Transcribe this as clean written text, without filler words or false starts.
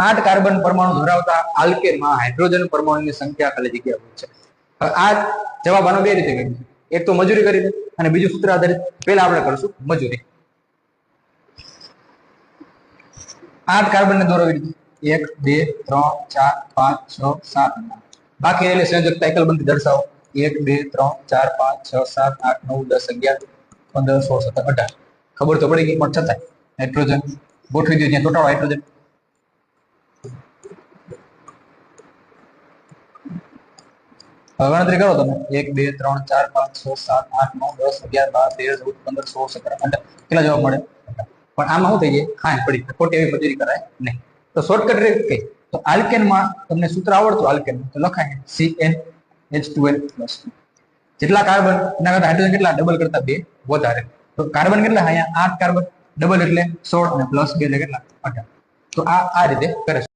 8 carbon પરમાણુ ધરાવતા આલ્કેનમાં hydrogen પરમાણુની સંખ્યા ખાલી જગ્યા હોય છે. આ જવાબ આનો બે રીતે કરી, એક તો મજૂરી કરી દે અને બીજું સૂત્ર આધારિત. પહેલા આપણે કરશું મજૂરી. 8 કાર્બન ને દોરો એવી રીતે 1 2 3 4 5 6 7 બાકી એટલે સંયોજકતા એકલબંધી દર્શાવો. 1 2 3 4 5 6 7 8 9 10 11 15 16 17 18. ખબર તો પડી ગઈ, પણ છતાંય હાઇડ્રોજન ગોઠવી દો ત્યાં ચોટાડો હાઇડ્રોજન. ગણતરી કરો તમે 1 2 3 4 5 6 7 8 9 10 11 12 13 14 15 16 17 18. કેટલા જવાબ મળે? પણ આમાં શું થઈ જાય? ખાંડ પડી, ખોટી એવી મજૂરી કરાય નહીં. તો શોર્ટકટ રીત કઈ? તો આલ્કેનમાં તમને સૂત્ર આવડતું આલ્કેન તો લખાય CnH2n+. જેટલા કાર્બન એના કરતા હાઇડ્રોજન કેટલા? ડબલ કરતા 2 વધારે. તો કાર્બન કેટલા? અહીંયા 8 કાર્બન, ડબલ એટલે 16 અને +2 એટલે કેટલા? 18. તો આ રીતે કરે છે.